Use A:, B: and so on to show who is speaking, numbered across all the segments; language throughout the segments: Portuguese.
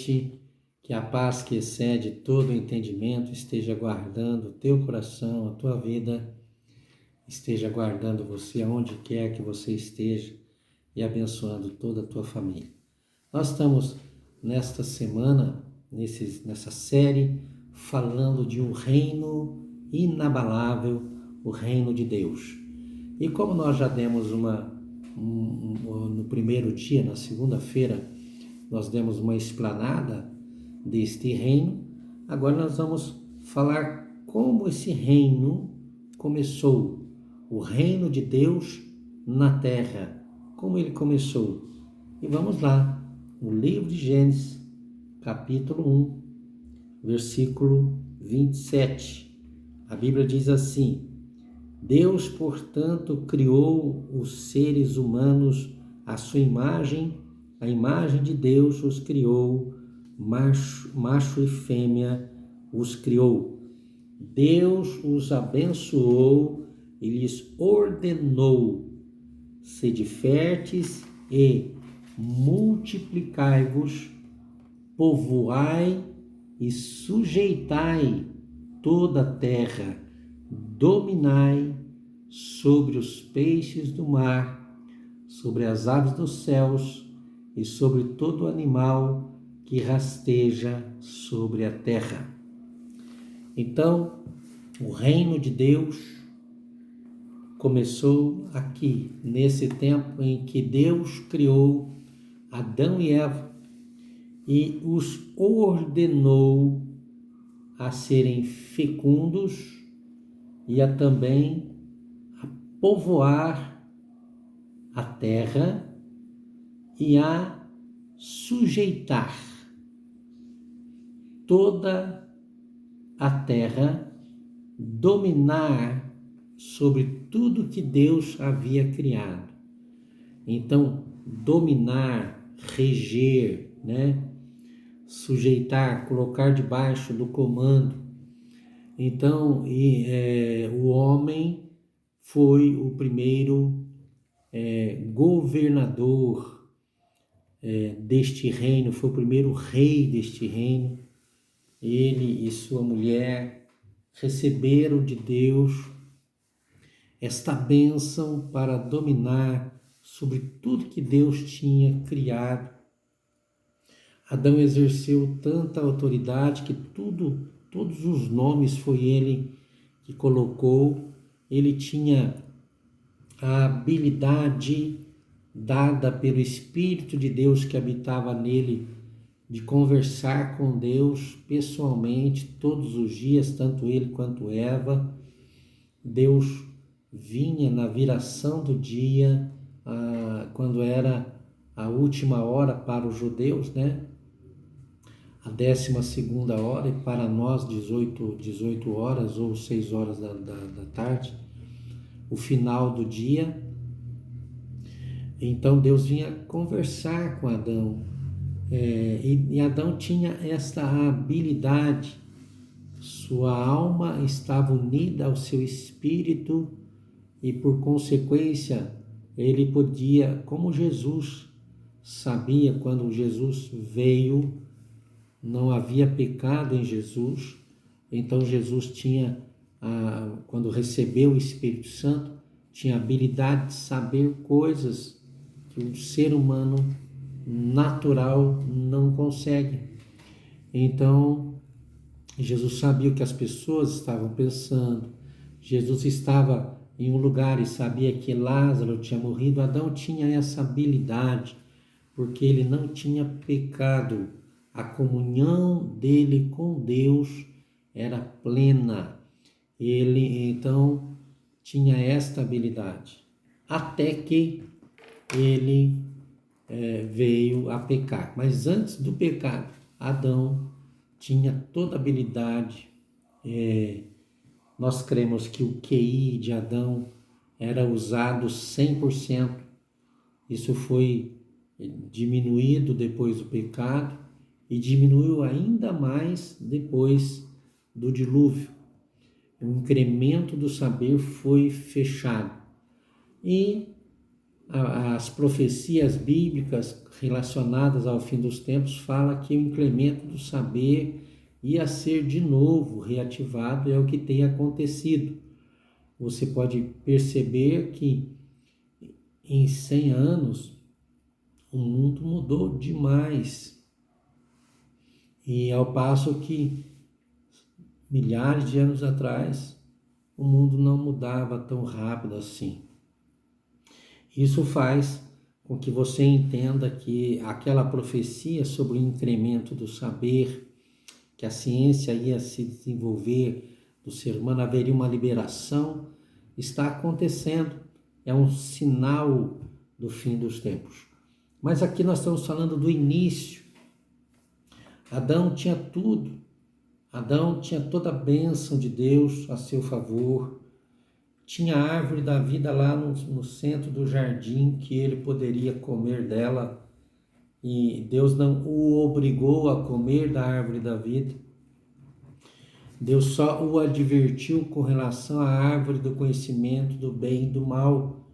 A: noite, que a paz que excede todo o entendimento esteja guardando o teu coração, a tua vida, esteja guardando você aonde quer que você esteja e abençoando toda a tua família. Nós estamos nesta semana, nessa série, falando de um reino inabalável, o reino de Deus. E como nós já demos no primeiro dia, na segunda-feira, nós demos uma explanada deste reino, agora nós vamos falar como esse reino começou, o reino de Deus na terra, como ele começou. E vamos lá, no livro de Gênesis, capítulo 1, versículo 27. A Bíblia diz assim: Deus, portanto, criou os seres humanos à sua imagem, a imagem de Deus os criou, macho e fêmea os criou. Deus os abençoou e lhes ordenou: sede férteis e multiplicai-vos, povoai e sujeitai toda a terra, dominai sobre os peixes do mar, sobre as aves dos céus e sobre todo animal que rasteja sobre a terra. Então, o reino de Deus começou aqui, nesse tempo em que Deus criou Adão e Eva e os ordenou a serem fecundos e também a povoar a terra e a sujeitar toda a terra, dominar sobre tudo que Deus havia criado. Então, dominar, reger, sujeitar, colocar debaixo do comando. Então, o homem foi o primeiro governador deste reino, foi o primeiro rei deste reino. Ele e sua mulher receberam de Deus esta bênção para dominar sobre tudo que Deus tinha criado. Adão exerceu tanta autoridade que todos os nomes foi ele que colocou. Ele tinha a habilidade dada pelo Espírito de Deus que habitava nele de conversar com Deus pessoalmente todos os dias, tanto ele quanto Eva. Deus vinha na viração do dia, quando era a última hora para os judeus, a 12ª hora, e para nós 18 horas ou 6 horas da tarde, o final do dia. Então Deus vinha conversar com Adão, e Adão tinha esta habilidade, sua alma estava unida ao seu espírito e por consequência ele podia, como Jesus sabia, quando Jesus veio, não havia pecado em Jesus, então Jesus tinha, quando recebeu o Espírito Santo, tinha a habilidade de saber coisas que o ser humano natural não consegue. Então, Jesus sabia o que as pessoas estavam pensando. Jesus estava em um lugar e sabia que Lázaro tinha morrido. Adão tinha essa habilidade, porque ele não tinha pecado. A comunhão dele com Deus era plena. Ele, então, tinha esta habilidade. Até que ele veio a pecar. Mas antes do pecado, Adão tinha toda a habilidade. Nós cremos que o QI de Adão era usado 100%. Isso foi diminuído depois do pecado e diminuiu ainda mais depois do dilúvio. O incremento do saber foi fechado. E as profecias bíblicas relacionadas ao fim dos tempos falam que o incremento do saber ia ser de novo reativado, é o que tem acontecido. Você pode perceber que em 100 anos o mundo mudou demais. E ao passo que milhares de anos atrás o mundo não mudava tão rápido assim. Isso faz com que você entenda que aquela profecia sobre o incremento do saber, que a ciência ia se desenvolver do ser humano, haveria uma liberação, está acontecendo. É um sinal do fim dos tempos. Mas aqui nós estamos falando do início. Adão tinha tudo. Adão tinha toda a bênção de Deus a seu favor. Tinha a árvore da vida lá no centro do jardim, que ele poderia comer dela, e Deus não o obrigou a comer da árvore da vida. Deus só o advertiu com relação à árvore do conhecimento do bem e do mal,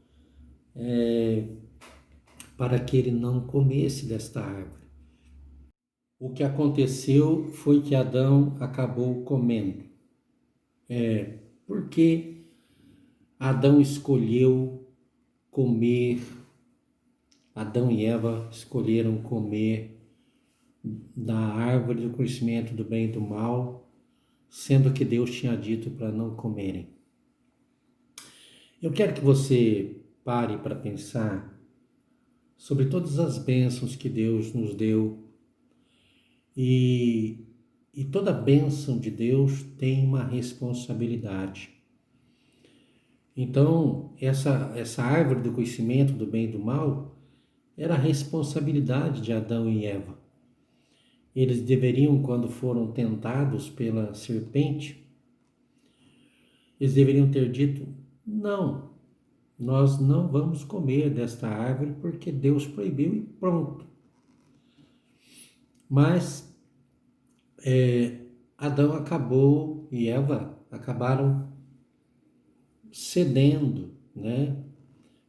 A: para que ele não comesse desta árvore. O que aconteceu foi que Adão acabou comendo. Porque Adão escolheu comer, Adão e Eva escolheram comer da árvore do conhecimento do bem e do mal, sendo que Deus tinha dito para não comerem. Eu quero que você pare para pensar sobre todas as bênçãos que Deus nos deu, e toda bênção de Deus tem uma responsabilidade. Então, essa árvore do conhecimento do bem e do mal era a responsabilidade de Adão e Eva. Eles deveriam, quando foram tentados pela serpente, eles deveriam ter dito: não, nós não vamos comer desta árvore porque Deus proibiu e pronto. Mas Adão acabou e Eva acabaram cedendo, né?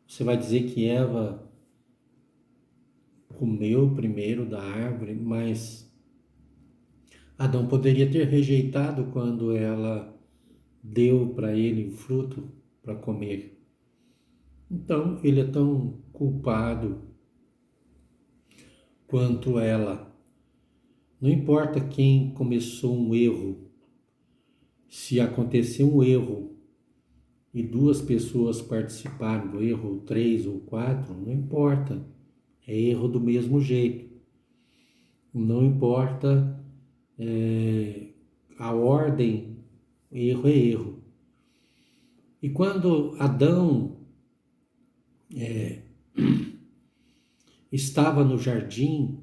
A: Você vai dizer que Eva comeu primeiro da árvore, mas Adão poderia ter rejeitado quando ela deu para ele o fruto para comer. Então, ele é tão culpado quanto ela. Não importa quem começou um erro, se acontecer um erro e 2 pessoas participaram do erro, ou 3 ou 4, não importa, é erro do mesmo jeito. Não importa a ordem, erro é erro. E quando Adão estava no jardim,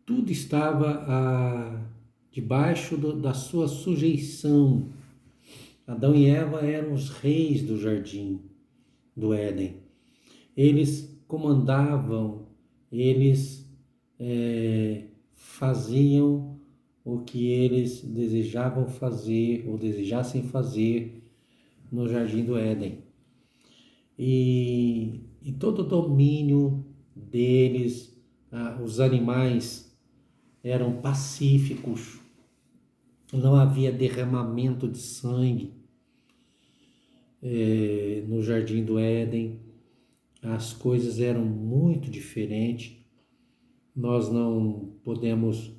A: tudo estava debaixo da sua sujeição. Adão e Eva eram os reis do jardim do Éden. Eles comandavam, eles faziam o que eles desejavam fazer ou desejassem fazer no jardim do Éden. E todo o domínio deles, os animais eram pacíficos, não havia derramamento de sangue no jardim do Éden. As coisas eram muito diferentes. Nós não podemos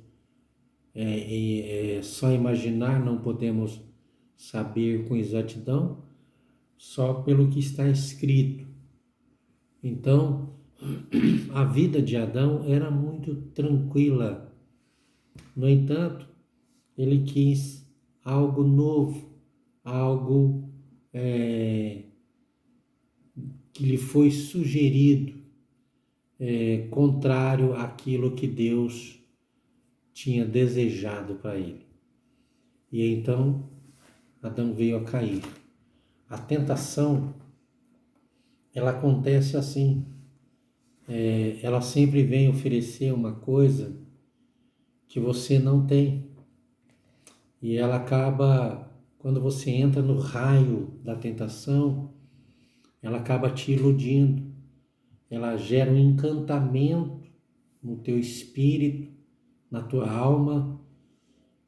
A: só imaginar, não podemos saber com exatidão, só pelo que está escrito. Então, a vida de Adão era muito tranquila. No entanto, ele quis algo novo, algo que lhe foi sugerido, contrário àquilo que Deus tinha desejado para ele. E então, Adão veio a cair. A tentação, ela acontece assim. Ela sempre vem oferecer uma coisa que você não tem. E ela acaba, quando você entra no raio da tentação, ela acaba te iludindo. ela gera um encantamento no teu espírito, na tua alma,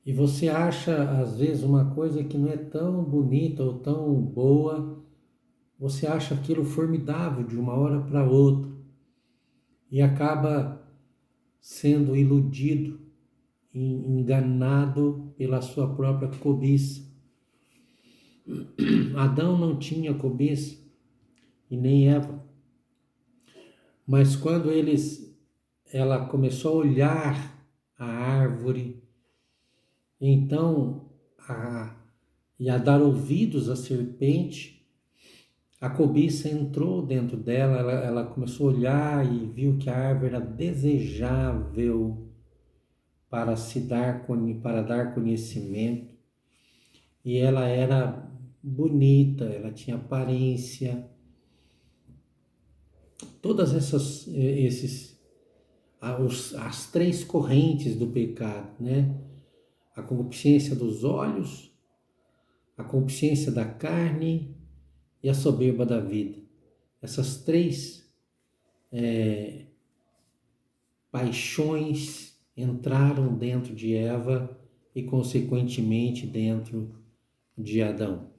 A: e você acha às vezes uma coisa que não é tão bonita ou tão boa, você acha aquilo formidável de uma hora para outra e acaba sendo iludido, enganado pela sua própria cobiça. Adão não tinha cobiça e nem Eva, mas quando ela começou a olhar a árvore, então e a dar ouvidos à serpente, a cobiça entrou dentro dela, ela começou a olhar e viu que a árvore era desejável para dar conhecimento, e ela era bonita, ela tinha aparência. Todas as três correntes do pecado, né? A concupiscência dos olhos, a concupiscência da carne e a soberba da vida. Essas três paixões entraram dentro de Eva e, consequentemente, dentro de Adão.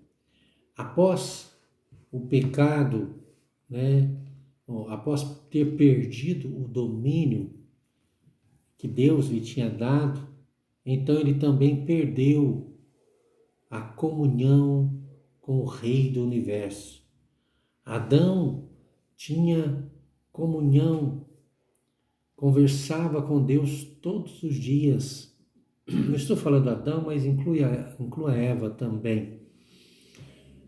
A: Após o pecado, né? Após ter perdido o domínio que Deus lhe tinha dado, então ele também perdeu a comunhão com o Rei do Universo. Adão tinha comunhão, conversava com Deus todos os dias. Eu estou falando de Adão, mas inclua Eva também.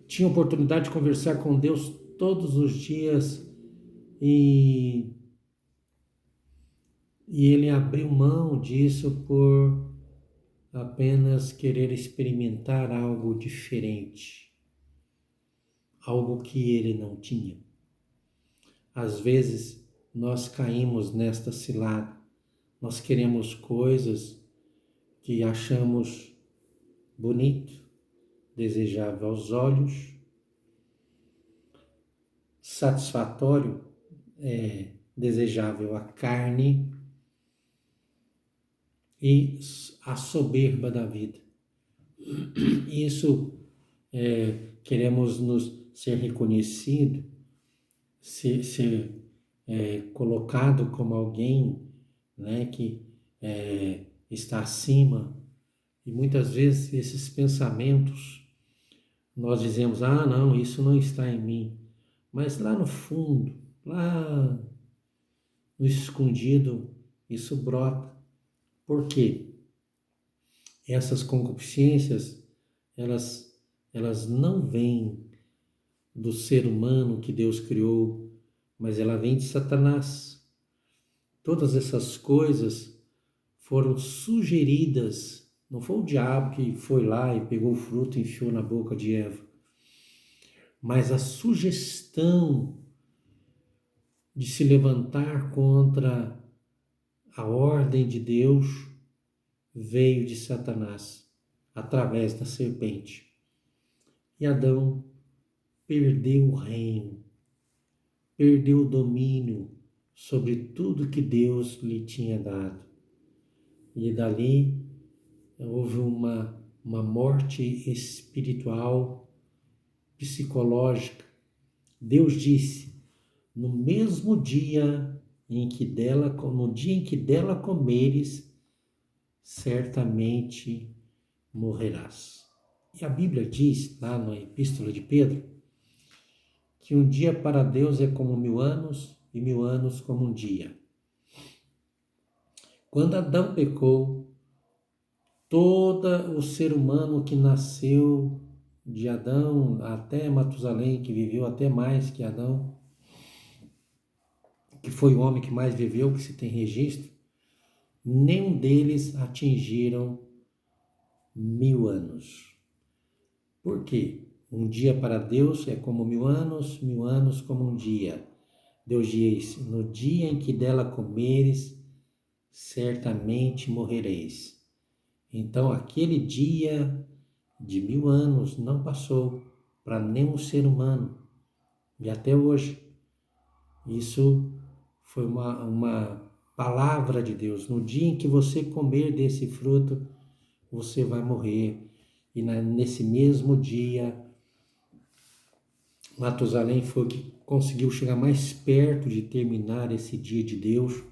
A: Tinha oportunidade de conversar com Deus todos os dias e ele abriu mão disso por apenas querer experimentar algo diferente, algo que ele não tinha. Às vezes nós caímos nesta cilada, nós queremos coisas que achamos bonito, desejável aos olhos, satisfatório, desejável à carne, e a soberba da vida. Isso queremos ser reconhecido, ser colocado como alguém, né, que está acima. E muitas vezes esses pensamentos, nós dizemos, não, isso não está em mim. Mas lá no fundo, lá no escondido, isso brota. Por quê? Essas concupiscências, elas não vêm do ser humano que Deus criou, mas ela vem de Satanás. Todas essas coisas foram sugeridas, não foi o diabo que foi lá e pegou o fruto e enfiou na boca de Eva, mas a sugestão de se levantar contra a ordem de Deus veio de Satanás, através da serpente. E Adão perdeu o reino, perdeu o domínio sobre tudo que Deus lhe tinha dado. E dali houve uma morte espiritual, psicológica. Deus disse, no dia em que dela comeres, certamente morrerás. E a Bíblia diz, lá na Epístola de Pedro, que um dia para Deus é como 1000 anos e 1000 anos como um dia. Quando Adão pecou, todo o ser humano que nasceu de Adão até Matusalém, que viveu até mais que Adão, que foi o homem que mais viveu, que se tem registro, nenhum deles atingiram 1000 anos. Por quê? Um dia para Deus é como 1000 anos como um dia. Deus diz, no dia em que dela comeres, certamente morrereis. Então, aquele dia de 1000 anos não passou para nenhum ser humano. E até hoje, Isso foi uma palavra de Deus. No dia em que você comer desse fruto, você vai morrer. E nesse mesmo dia, Matusalém foi o que conseguiu chegar mais perto de terminar esse dia de Deus.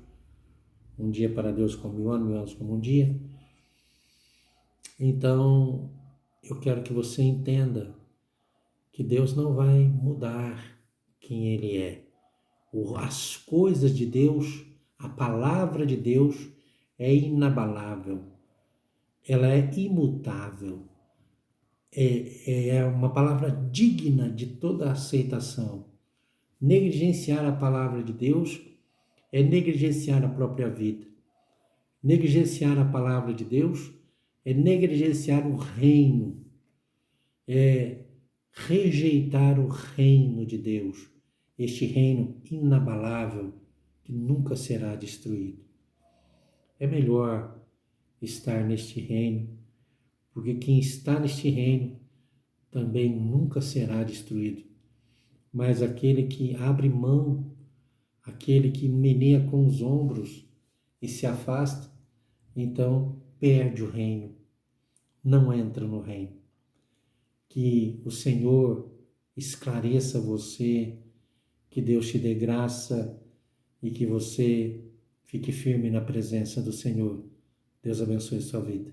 A: Um dia para Deus como 1 anos como um dia. Então, eu quero que você entenda que Deus não vai mudar quem Ele é. As coisas de Deus, a palavra de Deus é inabalável, ela é imutável, é uma palavra digna de toda aceitação. Negligenciar a palavra de Deus é negligenciar a própria vida. Negligenciar a palavra de Deus é negligenciar o reino, é rejeitar o reino de Deus, este reino inabalável que nunca será destruído. É melhor estar neste reino, porque quem está neste reino também nunca será destruído. Mas aquele que abre mão, aquele que meneia com os ombros e se afasta, então perde o reino, não entra no reino. Que o Senhor esclareça você, que Deus te dê graça e que você fique firme na presença do Senhor. Deus abençoe sua vida.